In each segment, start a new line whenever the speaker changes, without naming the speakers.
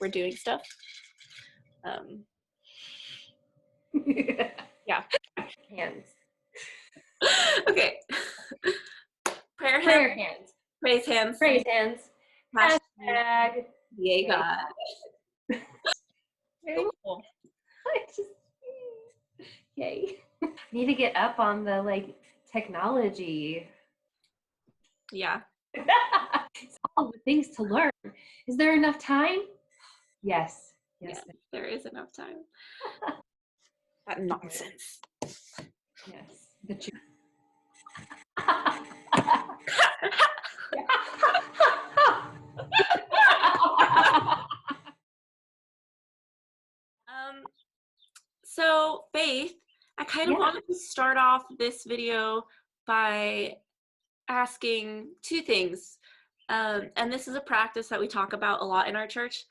we're doing stuff. Yeah.
Hands.
Okay. Prayer
Prayer
hands.
hands.
Praise hands.
Praise hands. Hashtag.
Yay God.
Very
Cool.
Yay. Need to get up on the like technology.
Yeah.
All the things to learn. Is there enough time? Yes.
Yes, there is enough time. That nonsense.
Yes. The truth.
So Faith, I kind of wanted to start off this video by asking two things. And this is a practice that we talk about a lot in our church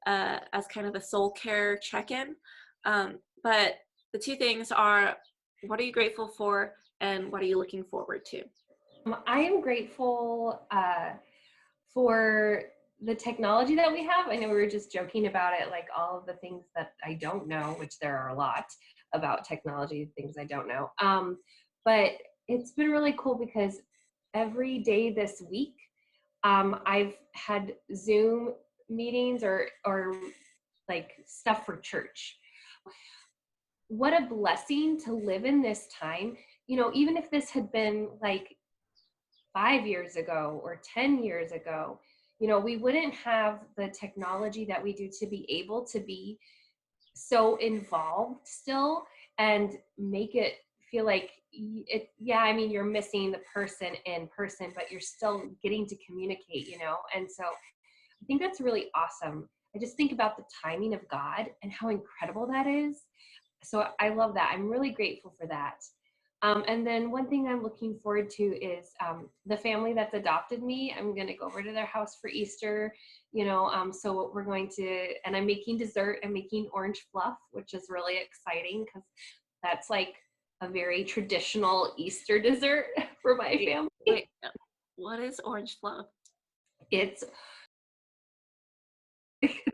as kind of a soul care check-in. But the two things are, what are you grateful for and what are you looking forward to?
I am grateful for the technology that we have. I know we were just joking about it, like all of the things that I don't know, which there are a lot about technology, things I don't know. But it's been really cool because every day this week, I've had Zoom meetings or like stuff for church. What a blessing to live in this time. You know, even if this had been like 5 years ago or 10 years ago, you know, we wouldn't have the technology that we do to be able to be so involved still and make it feel like it. Yeah, I mean, you're missing the person in person, but you're still getting to communicate, you know? And so I think that's really awesome. I just think about the timing of God and how incredible that is. So I love that. I'm really grateful for that. And then one thing I'm looking forward to is the family that's adopted me. I'm going to go over to their house for Easter, you know, so we're going to, and I'm making dessert. I'm making orange fluff, which is really exciting because that's like a very traditional Easter dessert for my family.
Wait, what is orange fluff?
It's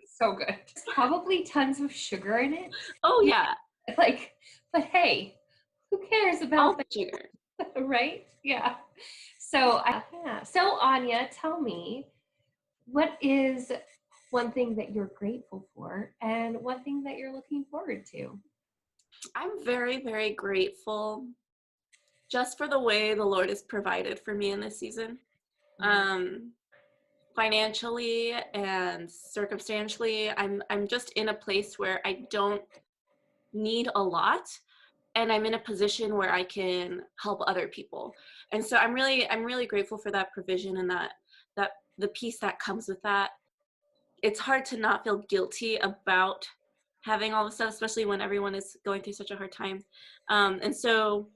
so good. It's probably tons of sugar in it.
Oh, yeah.
Like, but hey, who cares about
the sugar?
Right? Yeah. So, So Anya, tell me, what is one thing that you're grateful for and one thing that you're looking forward to?
I'm very, very grateful just for the way the Lord has provided for me in this season. Financially and circumstantially, I'm just in a place where I don't need a lot, and I'm in a position where I can help other people. And so I'm really grateful for that provision and that the peace that comes with that. It's hard to not feel guilty about having all this stuff, especially when everyone is going through such a hard time. And so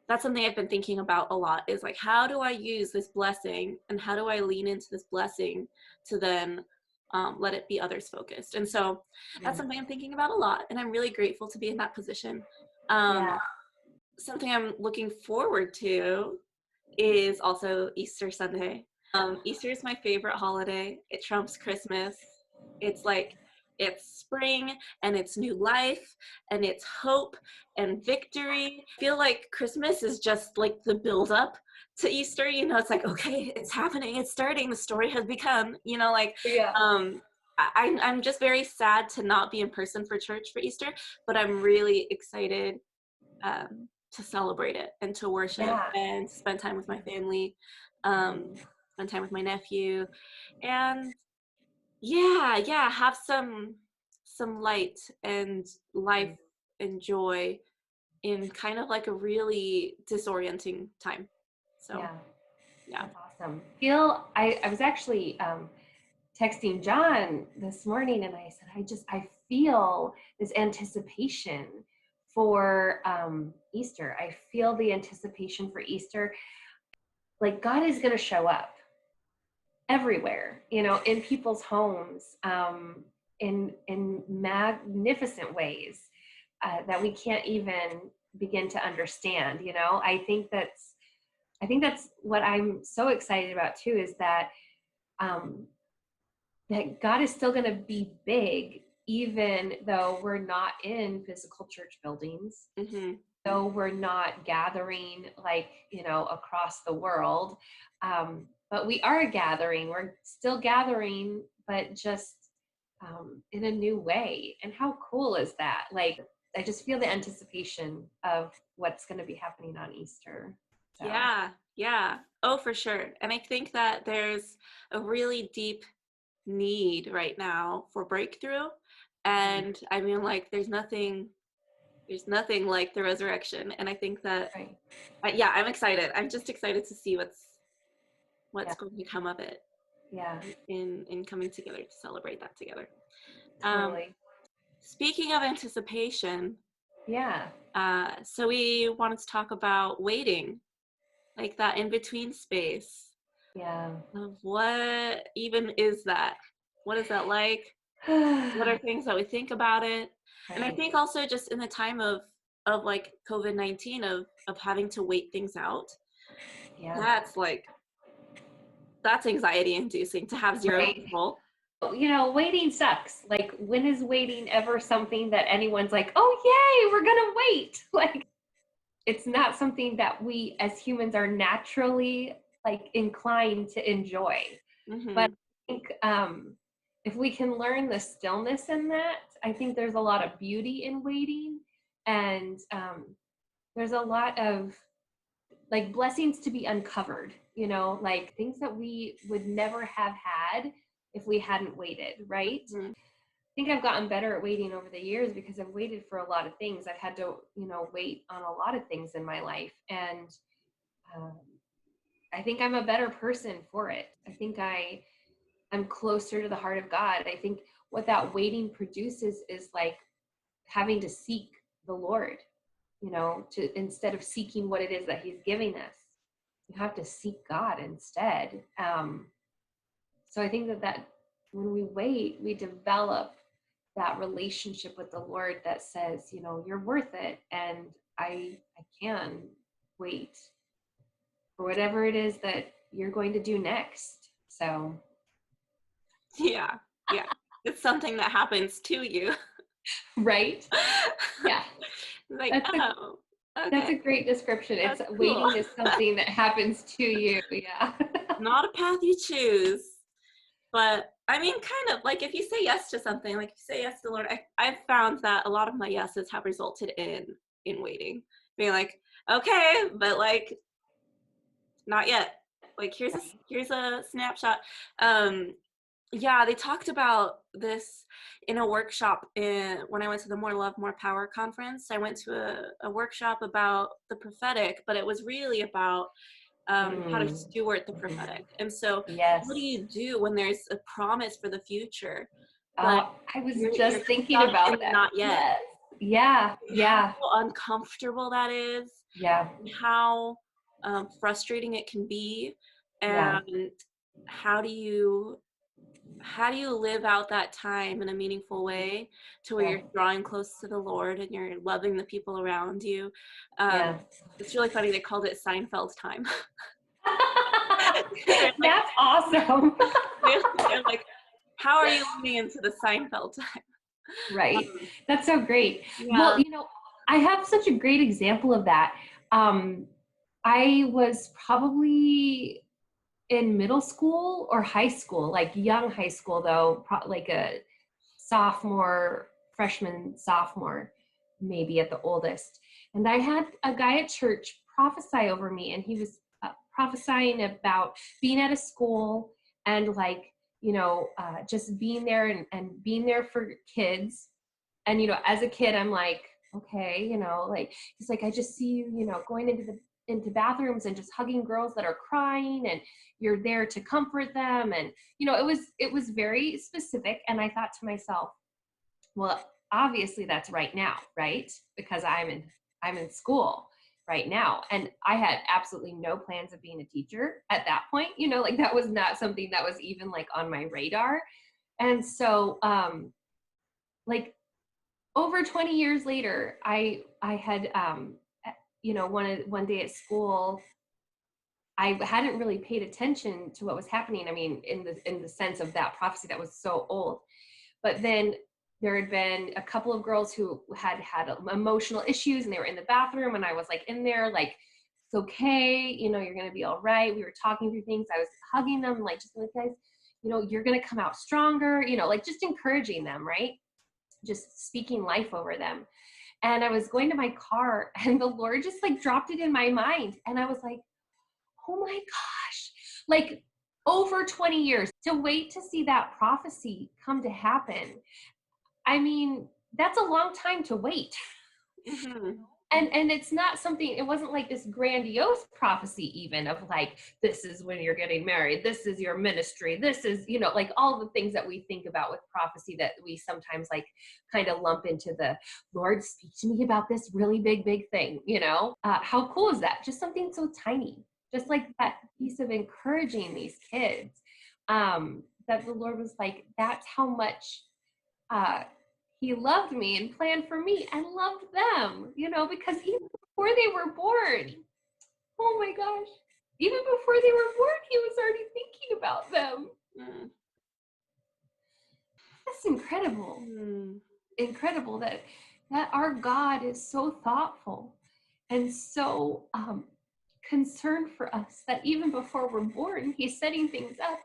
that's something I've been thinking about a lot, is like, how do I use this blessing and how do I lean into this blessing to then let it be others focused? And so that's something I'm thinking about a lot, and I'm really grateful to be in that position. Something I'm looking forward to is also Easter Sunday. Easter is my favorite holiday. It trumps Christmas. It's like, it's spring and it's new life and it's hope and victory. I feel like Christmas is just like the build up to Easter, you know, it's like, okay, it's happening, it's starting, the story has begun, you know, like, I'm just very sad to not be in person for church for Easter, but I'm really excited to celebrate it and to worship and spend time with my family, spend time with my nephew, and have some light and life and joy in kind of like a really disorienting time. So
that's awesome. I was actually texting John this morning and I said, I feel this anticipation for Easter. I feel the anticipation for Easter. Like, God is going to show up everywhere, you know, in people's homes, in magnificent ways that we can't even begin to understand. You know, I think that's what I'm so excited about too, is that that God is still going to be big, even though we're not in physical church buildings,
Mm-hmm.
though we're not gathering like, across the world. But we are gathering, we're still gathering, but just in a new way. And how cool is that? Like, I just feel the anticipation of what's going to be happening on Easter. So,
Yeah, yeah. Oh, for sure. And I think that there's a really deep need right now for breakthrough. And I mean, like, there's nothing like the resurrection. And I think that,
right.
yeah, I'm excited. I'm just excited to see
Yeah.
what's going to come of it
Yeah.
in coming together to celebrate that together. Um,
Totally.
Speaking of anticipation,
Yeah.
so we wanted to talk about waiting, like that in between space
Yeah.
of what even is that? What is that like? What are things that we think about it? And I
Right.
think also just in the time of like COVID-19 of having to wait things out,
Yeah.
that's like that's anxiety inducing to have zero
Right.
control.
Waiting sucks. Like, when is waiting ever something that anyone's like, oh, yay, we're going to wait? Like, it's not something that we as humans are naturally like inclined to enjoy. But
Mm-hmm.
I think if we can learn the stillness in that, I think there's a lot of beauty in waiting. And there's a lot of like blessings to be uncovered, like things that we would never have had if we hadn't waited, right?
Mm-hmm.
I think I've gotten better at waiting over the years because I've waited for a lot of things. I've had to, wait on a lot of things in my life. And um, I think I'm a better person for it. I think I'm closer to the heart of God. I think what that waiting produces is like having to seek the Lord, to instead of seeking what it is that He's giving us, you have to seek God instead. So I think that when we wait, we develop that relationship with the Lord that says, you're worth it, and I can wait for whatever it is that you're going to do next. So,
Yeah, yeah. It's something that happens to you.
right? Yeah,
Like,
that's a
oh,
that's
okay,
a great description. It's
that's cool.
waiting is something that happens to you. Yeah.
Not a path you choose. But I mean, kind of like if you say yes to something, like if you say yes to the Lord, I've found that a lot of my yeses have resulted in waiting, being like, okay, but like not yet. Like here's a snapshot. Um, yeah, they talked about this in a workshop when I went to the More Love, More Power conference. I went to a workshop about the prophetic, but it was really about how to
Mm,
steward the prophetic. And so, what do
yes.
you do when there's a promise for the future, but
I was
you're
just thinking
stuck in
about
the
that.
not yet?
Yes. Yeah. Yeah.
How uncomfortable that is,
Yeah.
and how frustrating it can be,
Yeah.
and how do you how do you live out that time in a meaningful way to where
Yeah.
you're drawing close to the Lord and you're loving the people around you? Um,
Yeah.
it's really funny. They called it Seinfeld time. they're like
That's awesome.
they're like, how are you leaning into the Seinfeld time?
Right. That's so great. Well,
Yeah.
I have such a great example of that. Um, I was probably in middle school or high school, like young high school though, like a sophomore, freshman, sophomore, maybe at the oldest. And I had a guy at church prophesy over me, and he was prophesying about being at a school and like, just being there and being there for kids. And, as a kid, I'm like, okay, like, he's like, I just see you, going into bathrooms and just hugging girls that are crying, and you're there to comfort them. And, it was very specific. And I thought to myself, well, obviously that's right now, right? Because I'm in school right now. And I had absolutely no plans of being a teacher at that point, like that was not something that was even like on my radar. And so like over 20 years later, I had one day at school, I hadn't really paid attention to what was happening. I mean, in the sense of that prophecy that was so old. But then there had been a couple of girls who had emotional issues, and they were in the bathroom, and I was like in there, like, it's okay, you know, you're going to be all right. We were talking through things. I was hugging them, like, just like, guys, you know, you're going to come out stronger, you know, like just encouraging them, right? Just speaking life over them. And I was going to my car, and the Lord just like dropped it in my mind. And I was like, oh my gosh, like over 20 years to wait to see that prophecy come to happen. I mean, that's a long time to wait.
Mm-hmm.
And it's not something, it wasn't like this grandiose prophecy even of like, this is when you're getting married, this is your ministry, this is, you know, like all the things that we think about with prophecy that we sometimes like kind of lump into the Lord, speak to me about this really big thing, you know. How cool is that? Just something so tiny, just like that piece of encouraging these kids, that the Lord was like, that's how much he loved me and planned for me and loved them, you know, because even before they were born, oh my gosh, even before they were born, he was already thinking about them.
Mm.
That's incredible.
Mm.
Incredible that our God is so thoughtful and so concerned for us that even before we're born, he's setting things up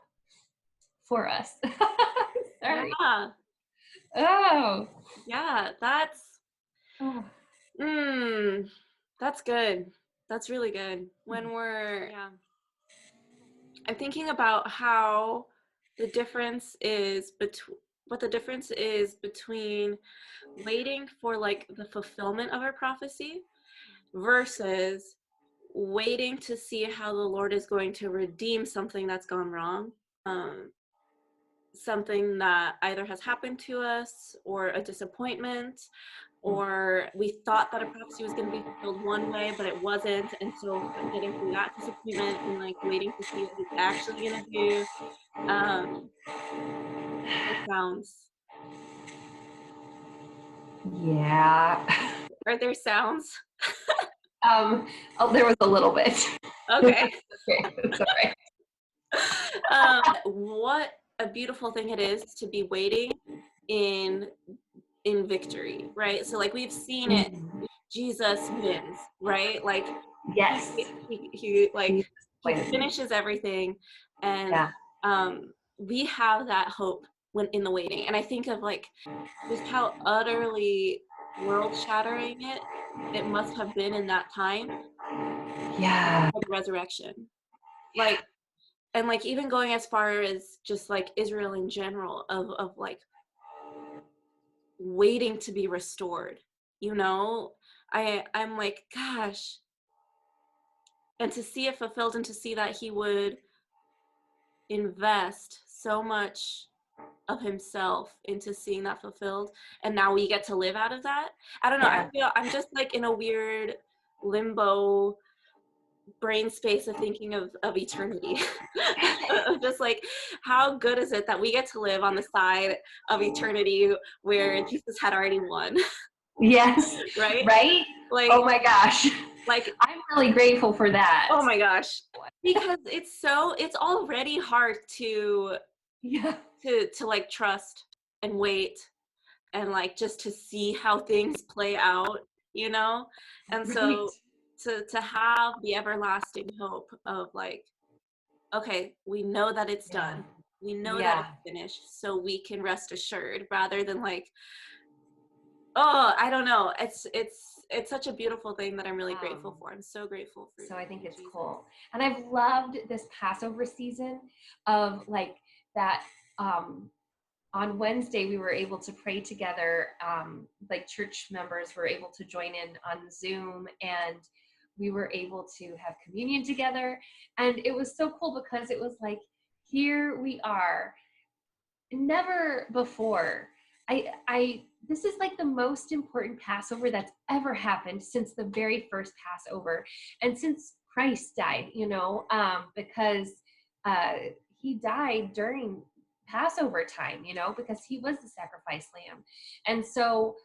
for us. Sorry.
Yeah.
Oh.
Yeah, that's
Oh.
that's good. That's really good. When we're I'm thinking about how the difference is between what the difference is between waiting for like the fulfillment of our prophecy versus waiting to see how the Lord is going to redeem something that's gone wrong. Something that either has happened to us or a disappointment, or we thought that a prophecy was going to be fulfilled one way but it wasn't, and so getting through that disappointment and like waiting to see what he's actually going to do. It sounds,
Yeah.
are there sounds?
Oh, there was a little bit.
Okay.
Okay, that's all right.
What a beautiful thing it is to be waiting in victory, right? So like we've seen it, Jesus wins, right? Like
Yes.
he like he finishes everything, and we have that hope when in the waiting. And I think of like just how utterly world shattering it must have been in that time.
Yeah.
Like resurrection, like, and like even going as far as just like Israel in general of like waiting to be restored, you know. I'm like, gosh, and to see it fulfilled and to see that he would invest so much of himself into seeing that fulfilled, and now we get to live out of that. I don't know, I feel I'm just like in a weird limbo brain space of thinking of eternity. Of just like, how good is it that we get to live on the side of eternity where Jesus had already won.
Yes.
Right?
Like, oh my gosh, like I'm really grateful for that.
Oh my gosh, because it's already hard to like trust and wait and like just to see how things play out, you know. And so to have the everlasting hope of like, okay, we know that it's done, we know that it's finished, so we can rest assured, rather than like, oh, I don't know, it's such a beautiful thing that I'm really grateful for. I'm so grateful for.
So I think it's cool, and I've loved this Passover season of like that. On Wednesday, we were able to pray together. Like church members were able to join in on Zoom, and we were able to have communion together. And it was so cool because it was like, here we are. Never before. This is like the most important Passover that's ever happened since the very first Passover, and since Christ died, you know, because he died during Passover time, you know, because he was the sacrifice lamb. And so,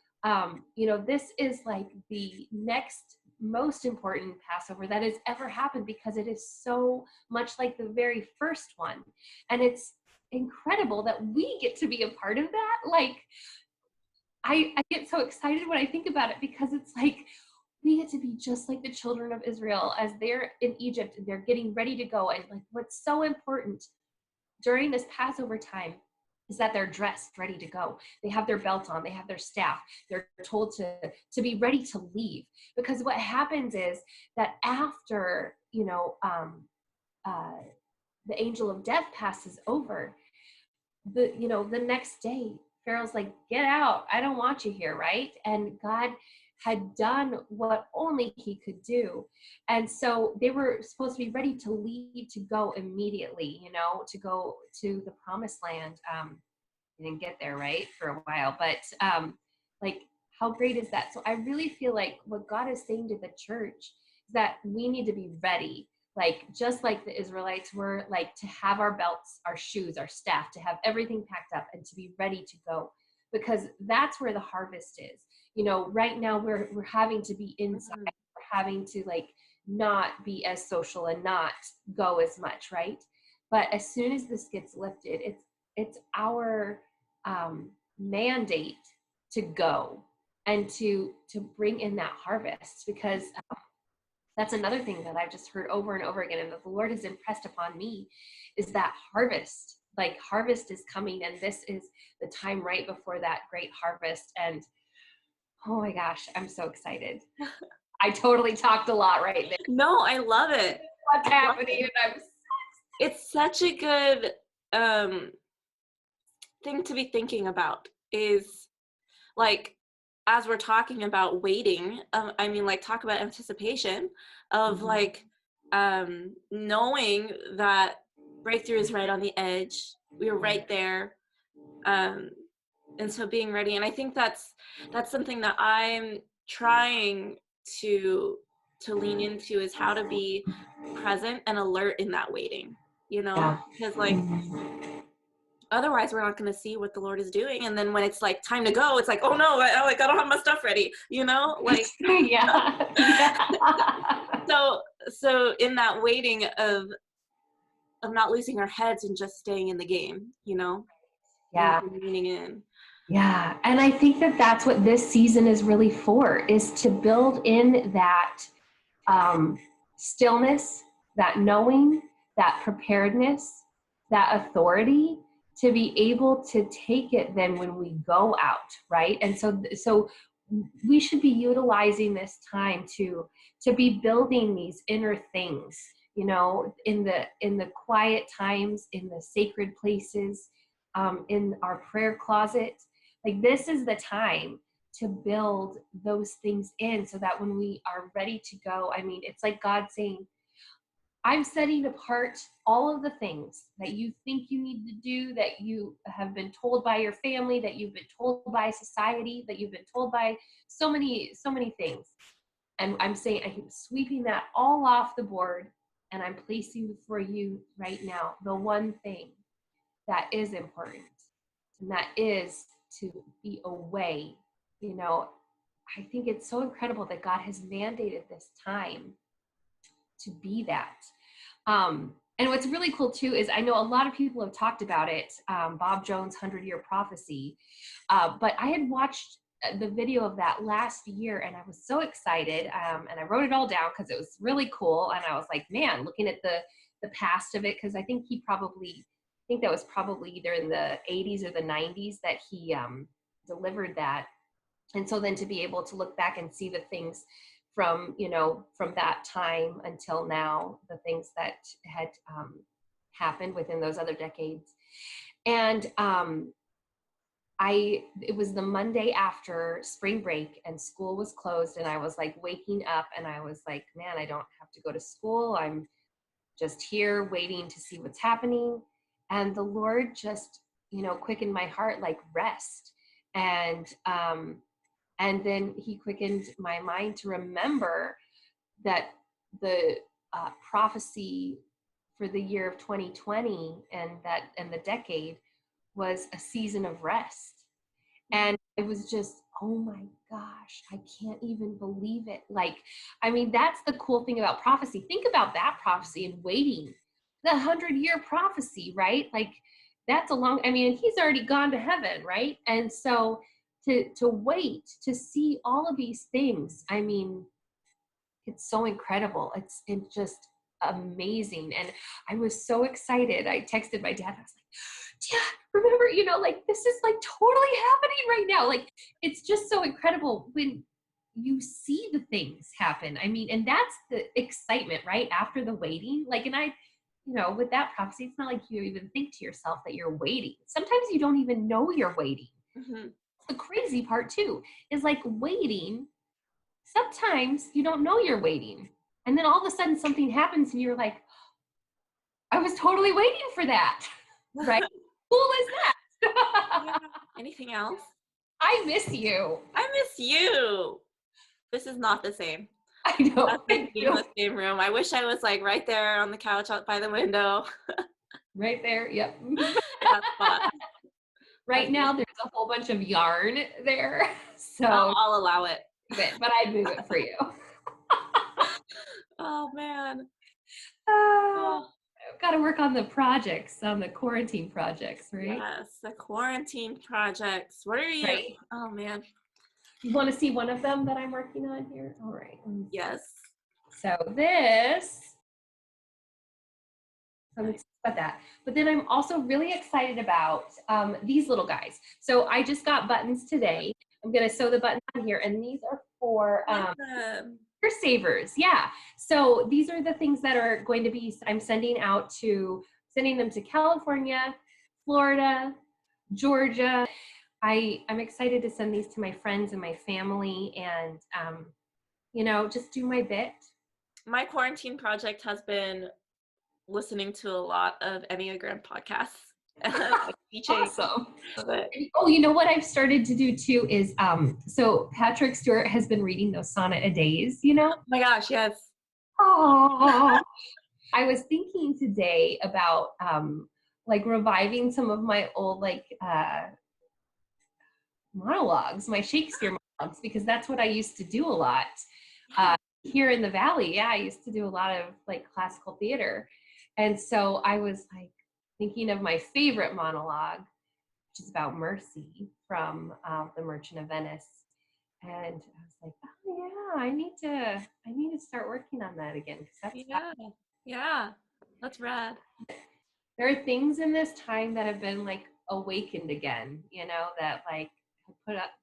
you know, this is like the next most important Passover that has ever happened, because it is so much like the very first one. And it's incredible that we get to be a part of that. Like, I get so excited when I think about it, because it's like we get to be just like the children of Israel as they're in Egypt and they're getting ready to go. And like, what's so important during this Passover time is that they're dressed, ready to go. They have their belt on, they have their staff. They're told to be ready to leave. Because what happens is that after, the angel of death passes over, the next day, Pharaoh's like, get out, I don't want you here, right? And God had done what only he could do. And so they were supposed to be ready to leave, to go immediately, to go to the promised land. They didn't get there, right, for a while, but like, how great is that? So I really feel like what God is saying to the church is that we need to be ready, like just like the Israelites were, like to have our belts, our shoes, our staff, to have everything packed up and to be ready to go, because that's where the harvest is. Right now we're having to be inside, we're having to like not be as social and not go as much, right? But as soon as this gets lifted, it's our mandate to go and to bring in that harvest, because that's another thing that I've just heard over and over again, and that the Lord has impressed upon me, is that harvest. Like, harvest is coming, and this is the time right before that great harvest. And oh my gosh, I'm so excited. I totally talked a lot right there.
No, I love it.
What's happening? And
It's such a good thing to be thinking about, is like, as we're talking about waiting, talk about anticipation of like knowing that breakthrough is right on the edge. We are right there. And so being ready. And I think that's something that I'm trying to lean into, is how to be present and alert in that waiting, because like, otherwise we're not going to see what the Lord is doing. And then when it's like time to go, it's like, oh no, I don't have my stuff ready, like so in that waiting of not losing our heads and just staying in the game,
yeah,
and leaning in.
Yeah. And I think that that's what this season is really for, is to build in that stillness, that knowing, that preparedness, that authority, to be able to take it then when we go out, right? And so we should be utilizing this time to be building these inner things, in the quiet times, in the sacred places, in our prayer closet. Like, this is the time to build those things in, so that when we are ready to go, it's like God saying, I'm setting apart all of the things that you think you need to do, that you have been told by your family, that you've been told by society, that you've been told by so many things. And I'm saying, I'm sweeping that all off the board, and I'm placing before you right now the one thing that is important, and that is to be away. I think it's so incredible that God has mandated this time to be that. And what's really cool too is, I know a lot of people have talked about it, Bob Jones' 100-Year Prophecy, but I had watched the video of that last year, and I was so excited, and I wrote it all down because it was really cool. And I was like, man, looking at the past of it, because I think that was probably either in the 80s or the 90s that he delivered that. And so then to be able to look back and see the things from that time until now, the things that had happened within those other decades. And it was the Monday after spring break, and school was closed, and I was like waking up, and I was like, man, I don't have to go to school. I'm just here waiting to see what's happening. And the Lord just, quickened my heart, like, rest. And then he quickened my mind to remember that the prophecy for the year of 2020 and the decade was a season of rest. And it was just oh my gosh, I can't even believe it. Like, I mean, that's the cool thing about prophecy. Think about that prophecy and waiting, the 100-year prophecy, right? Like, that's a long, I mean, he's already gone to heaven, right? And so to wait to see all of these things, I mean, it's so incredible. It's just amazing. And I was so excited. I texted my dad. I was like, Dad, remember, like, this is like totally happening right now. Like, it's just so incredible when you see the things happen. I mean, and that's the excitement, right? After the waiting. Like, and I, with that prophecy, it's not like you even think to yourself that you're waiting. Sometimes you don't even know you're waiting.
Mm-hmm.
The crazy part too is like waiting. Sometimes you don't know you're waiting. And then all of a sudden something happens and you're like, I was totally waiting for that. Right? Cool is that?
Yeah. Anything else?
I miss you.
I miss you. This is not the same.
I know.
That's like being in the same room. I wish I was like right there on the couch out by the window.
Right there. Yep.
That spot.
Right now there's a whole bunch of yarn there. So
I'll allow it.
But I'd move it for you.
Oh man.
I've got to work on the projects, on the quarantine projects, right?
Yes, the quarantine projects. What are you?
Right.
Oh man.
You want to see one of them that I'm working on here? All right.
Yes.
So this, I'm excited about that. But then I'm also really excited about these little guys. So I just got buttons today. I'm going to sew the buttons on here, and these are for savers. Yeah. So these are the things that are going to be, I'm sending them to California, Florida, Georgia. I'm excited to send these to my friends and my family and, just do my bit.
My quarantine project has been listening to a lot of Enneagram podcasts.
Awesome. Oh, you know what I've started to do too is, so Patrick Stewart has been reading those sonnet-a-days,
Oh my gosh, yes.
Oh, I was thinking today about, like reviving some of my old, like, monologues, my Shakespeare monologues, because that's what I used to do a lot. Here in the Valley. Yeah, I used to do a lot of like classical theater. And so I was like thinking of my favorite monologue, which is about Mercy from The Merchant of Venice. And I was like, oh yeah, I need to start working on that again.
Yeah, that's rad.
There are things in this time that have been like awakened again, that like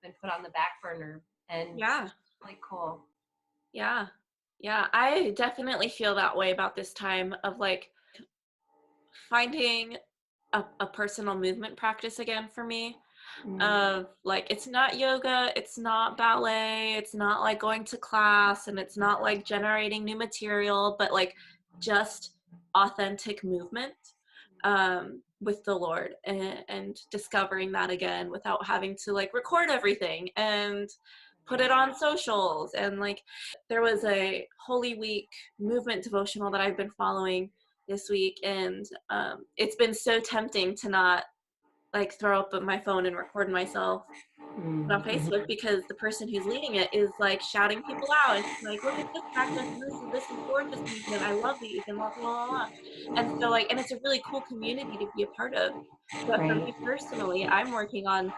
been put on the back burner, and
yeah,
it's really cool.
Yeah, I definitely feel that way about this time of like finding a personal movement practice again for me. Of like, it's not yoga, it's not ballet, it's not like going to class, and it's not like generating new material, but like just authentic movement with the Lord, and discovering that again without having to like record everything and put it on socials. And like, there was a Holy Week movement devotional that I've been following this week, and it's been so tempting to not like throw up my phone and record myself on Facebook, because the person who's leading it is like shouting people out, and she's like, look at this practice, and this is gorgeous movement, I love these, and blah blah blah. And so like, and it's a really cool community to be a part of. But for me personally, I'm working on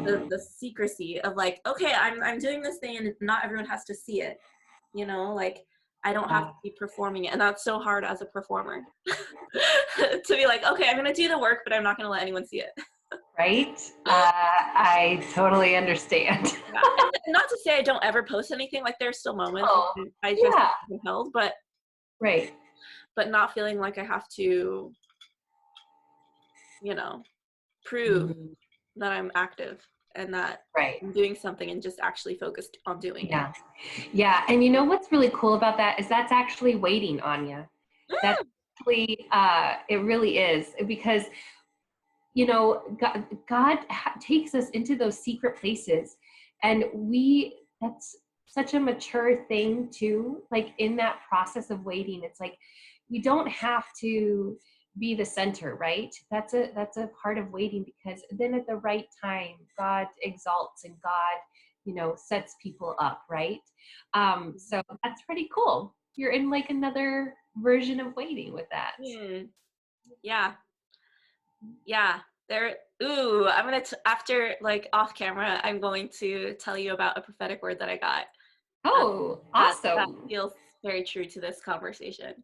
the secrecy of like, okay, I'm doing this thing and not everyone has to see it, like I don't have to be performing it. And that's so hard as a performer to be like, okay, I'm gonna do the work, but I'm not gonna let anyone see it.
Right? I totally understand.
Yeah. And not to say I don't ever post anything, like there's still moments I just compelled, but
right,
but not feeling like I have to prove that I'm active and that I'm doing something, and just actually focused on doing it.
Yeah. And you know what's really cool about that is that's actually waiting, Anya. That's actually, it really is, because God takes us into those secret places, and that's such a mature thing too. Like in that process of waiting, it's like, we don't have to be the center, right? That's a part of waiting, because then at the right time, God exalts and God, sets people up, right? So that's pretty cool. You're in like another version of waiting with that.
Yeah. Yeah. I'm going to, after like off camera, I'm going to tell you about a prophetic word that I got.
Oh,
That
awesome.
feels very true to this conversation.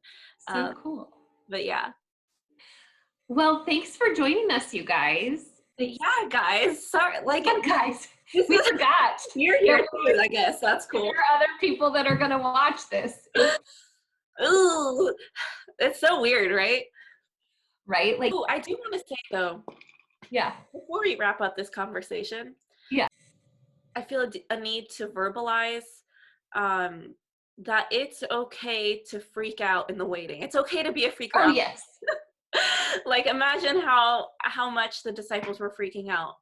So cool.
But yeah.
Well, thanks for joining us, you guys.
Yeah, guys. Sorry, like
Yeah, guys,
this
we
is
forgot.
you're here too, I guess. That's cool.
There are other people that are going to watch this.
Ooh, it's so weird, right?
Right? Like,
Ooh, I do want to say though,
yeah.
before we wrap up this conversation,
Yeah.
I feel a need to verbalize that it's okay to freak out in the waiting. It's okay to be a freaker
Oh,
out.
yes.
Like imagine how much the disciples were freaking out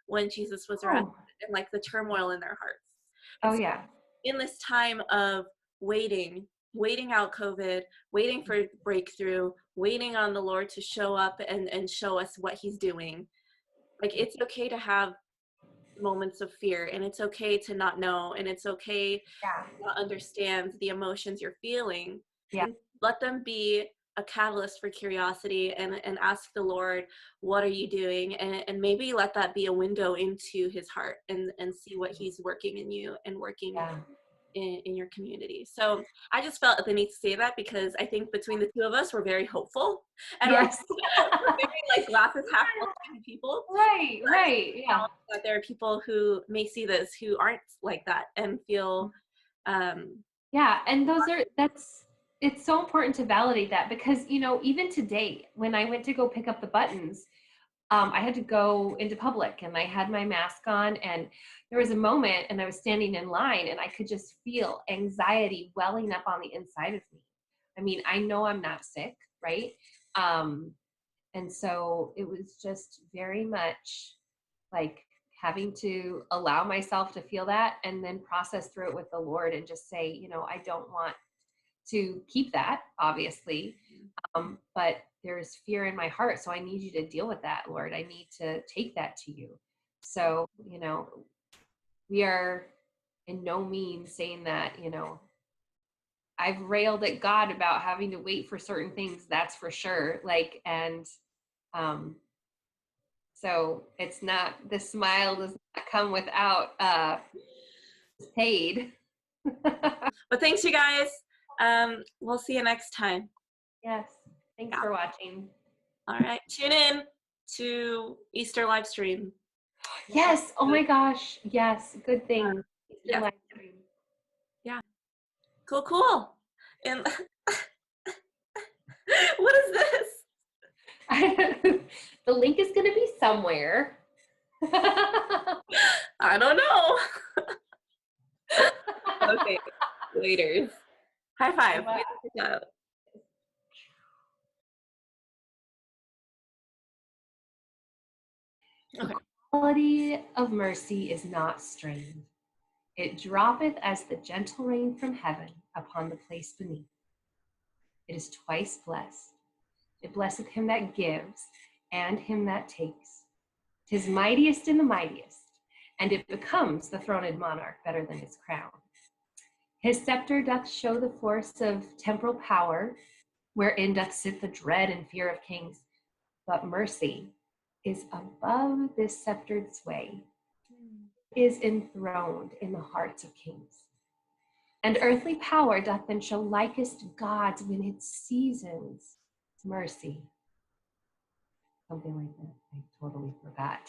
when Jesus was around, and like the turmoil in their hearts.
Oh,
And so
yeah.
in this time of waiting out COVID, waiting for breakthrough, waiting on the Lord to show up and show us what he's doing, like it's okay to have moments of fear, and it's okay to not know, and it's okay to not understand the emotions you're feeling.
Yeah.
And let them be a catalyst for curiosity, and ask the Lord, what are you doing? And maybe let that be a window into his heart, and see what he's working in you and working in your community. So I just felt the need to say that, because I think between the two of us, we're very hopeful, and we're very like glasses half full kind of people.
Right. Yeah.
That there are people who may see this who aren't like that and feel
yeah, and it's so important to validate that, because even today when I went to go pick up the buttons, I had to go into public and I had my mask on, and there was a moment and I was standing in line and I could just feel anxiety welling up on the inside of me. I mean, I know I'm not sick, right? And so it was just very much like having to allow myself to feel that and then process through it with the Lord and just say, I don't want to keep that, obviously. But there's fear in my heart. So I need you to deal with that, Lord. I need to take that to you. So, we are in no means saying that, I've railed at God about having to wait for certain things. That's for sure. Like, and, so it's not, the smile does not come without paid.
but thanks you guys. We'll see you next time.
Yes. Thanks for watching.
All right. Tune in to Easter live stream.
Yes. Oh my gosh. Yes. Good thing.
Yeah. Live stream. Yeah. Cool. And what is this?
The link is going to be somewhere.
I don't know. Okay. Later. High five.
Okay. The quality of mercy is not strained. It droppeth as the gentle rain from heaven upon the place beneath. It is twice blessed. It blesseth him that gives and him that takes. 'Tis mightiest in the mightiest, and it becomes the throned monarch better than his crown. His scepter doth show the force of temporal power, wherein doth sit the dread and fear of kings. But mercy is above this sceptered sway, is enthroned in the hearts of kings. And earthly power doth then show likest God's when it seasons mercy. Something like that. I totally forgot.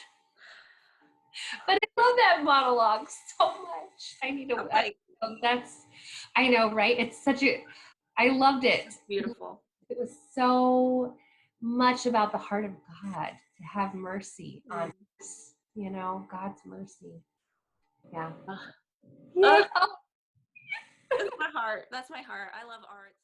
But I love that monologue so much. I need to, I know, right? It's I loved it.
It's beautiful.
It was so much about the heart of God to have mercy on us, God's mercy. Yeah.
That's my heart. I love art.